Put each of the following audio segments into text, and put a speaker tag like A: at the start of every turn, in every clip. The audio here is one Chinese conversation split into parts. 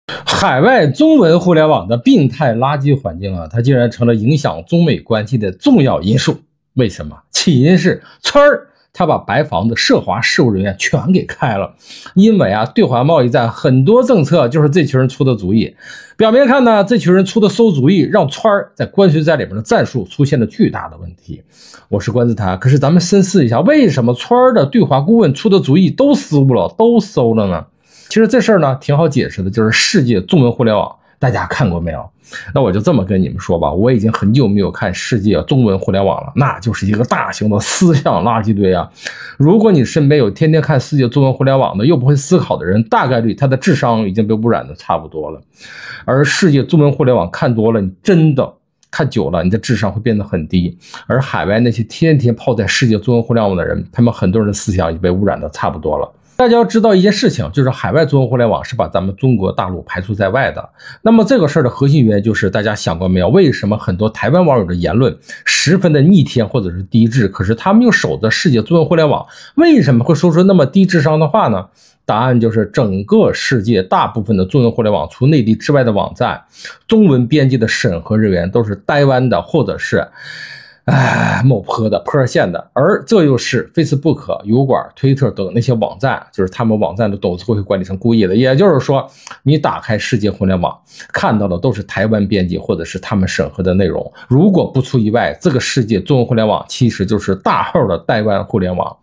A: 海外中文互联网的病态垃圾环境啊，它竟然成了影响中美关系的重要因素。为什么？起因是川儿他把白房子涉华事务人员全给开了，因为啊，对华贸易战很多政策就是这群人出的主意。表面看呢，这群人出的馊主意，让川儿在关税战里面的战术出现了巨大的问题。我是关子谈，可是咱们深思一下，为什么川儿的对华顾问出的主意都失误了，都馊了呢？其实这事儿呢，挺好解释的，就是世界中文互联网，大家看过没有？那我就这么跟你们说吧，我已经很久没有看世界中文互联网了，那就是一个大型的思想垃圾堆啊！如果你身边有天天看世界中文互联网的又不会思考的人，大概率他的智商已经被污染的差不多了。而世界中文互联网看多了，你真的看久了，你的智商会变得很低。而海外那些天天泡在世界中文互联网的人，他们很多人的思想已经被污染的差不多了。大家要知道一件事情，就是海外中文互联网是把咱们中国大陆排除在外的。那么这个事儿的核心原因就是大家想过没有，为什么很多台湾网友的言论十分的逆天或者是低智，可是他们又守着世界中文互联网，为什么会说出那么低智商的话呢？答案就是整个世界大部分的中文互联网除内地之外的网站，中文编辑的审核人员都是台湾的或者是某坡的坡县的，而这又是 Facebook、油管、推特等那些网站，就是他们网站的董事会管理层故意的。也就是说，你打开世界互联网，看到的都是台湾编辑或者是他们审核的内容。如果不出意外，这个世界中文互联网其实就是大号的台湾互联网。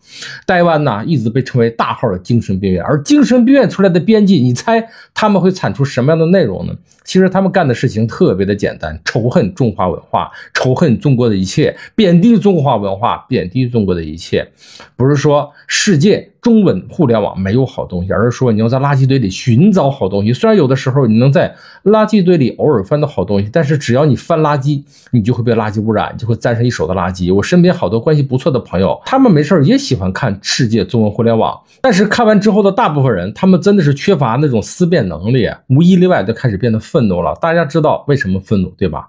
A: 台湾呢，一直被称为大号的精神病院，而精神病院出来的编辑，你猜他们会产出什么样的内容呢？其实他们干的事情特别的简单，仇恨中华文化，仇恨中国的一切，贬低中华文化，贬低中国的一切。不是说世界中文互联网没有好东西，而是说你要在垃圾堆里寻找好东西。虽然有的时候你能在垃圾堆里偶尔翻到好东西，但是只要你翻垃圾，你就会被垃圾污染，你就会沾上一手的垃圾。我身边好多关系不错的朋友，他们没事也喜欢看世界中文互联网，但是看完之后的大部分人，他们真的是缺乏那种思辨能力，无一例外都开始变得愤怒了。大家知道为什么愤怒，对吧？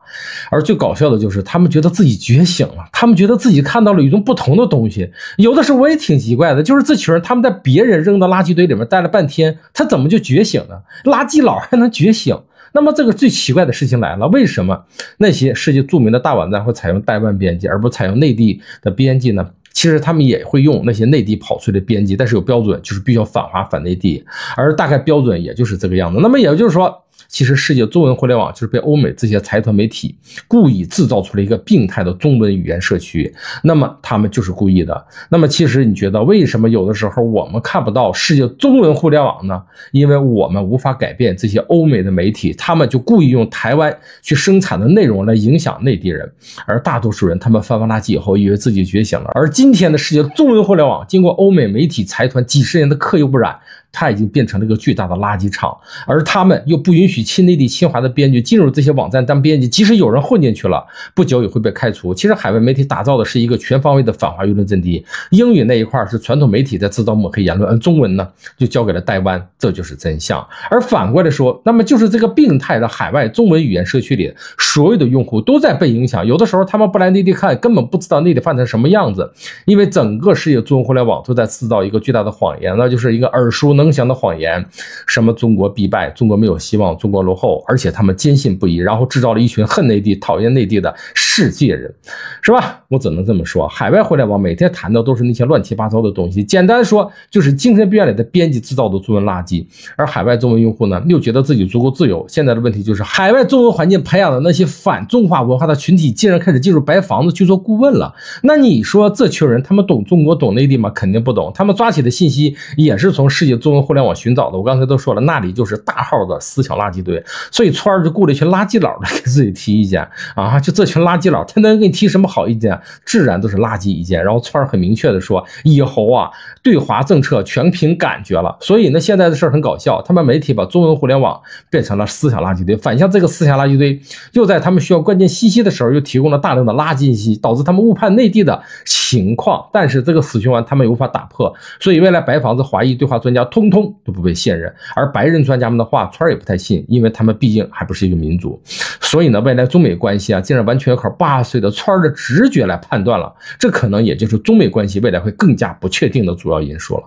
A: 而最搞笑的就是他们觉得自己觉醒了，他们觉得自己看到了与众不同的东西。有的时候我也挺奇怪的，就是这群人他们在别人扔的垃圾堆里面待了半天，他怎么就觉醒了？垃圾佬还能觉醒？那么这个最奇怪的事情来了，为什么那些世界著名的大网站会采用台湾编辑而不采用内地的编辑呢？其实他们也会用那些内地跑出来的编辑，但是有标准，就是必须要反华反内地，而大概标准也就是这个样子。那么也就是说，其实世界中文互联网就是被欧美这些财团媒体故意制造出了一个病态的中文语言社区，那么他们就是故意的。那么其实你觉得为什么有的时候我们看不到世界中文互联网呢？因为我们无法改变这些欧美的媒体，他们就故意用台湾去生产的内容来影响内地人，而大多数人他们翻完垃圾以后以为自己觉醒了。而今天的世界中文互联网经过欧美媒体财团几十年的刻意污染，它已经变成了一个巨大的垃圾场，而他们又不允许亲内地亲华的编辑进入这些网站当编辑，即使有人混进去了，不久也会被开除。其实海外媒体打造的是一个全方位的反华舆论阵地，英语那一块是传统媒体在制造抹黑言论，而中文呢就交给了台湾，这就是真相。而反过来说，那么就是这个病态的海外中文语言社区里，所有的用户都在被影响，有的时候他们不来内地看，根本不知道内地发展什么样子，因为整个世界中文互联网都在制造一个巨大的谎言，那就是一个耳熟能详的谎言，什么中国必败，中国没有希望，中国落后，而且他们坚信不疑，然后制造了一群恨内地讨厌内地的世界人，是吧？我只能这么说，海外互联网每天谈的都是那些乱七八糟的东西，简单说就是精神病院里的编辑制造的中文垃圾。而海外中文用户呢，又觉得自己足够自由。现在的问题就是海外中文环境培养的那些反中华文化的群体竟然开始进入白房子去做顾问了。那你说这群人他们懂中国懂内地吗？肯定不懂，他们抓起的信息也是从世界中文互联网寻找的。我刚才都说了，那里就是大号的思想垃圾堆，所以川儿就雇了一群垃圾佬来给自己提意见啊，就这群垃圾佬他能给你提什么好意见？自然都是垃圾意见。然后川儿很明确的说，以后啊对华政策全凭感觉了。所以呢，现在的事儿很搞笑，他们媒体把中文互联网变成了思想垃圾堆，反向这个思想垃圾堆又在他们需要关键信息的时候又提供了大量的垃圾信息，导致他们误判内地的情况。但是这个死循环他们也无法打破，所以未来白房子华裔对华专家通通都不被信任，而白人专家们的话川儿也不太信，因为他们毕竟还不是一个民族。所以呢，未来中美关系啊，竟然完全要靠80岁的川儿的直觉来判断了，这可能也就是中美关系未来会更加不确定的主要因素了。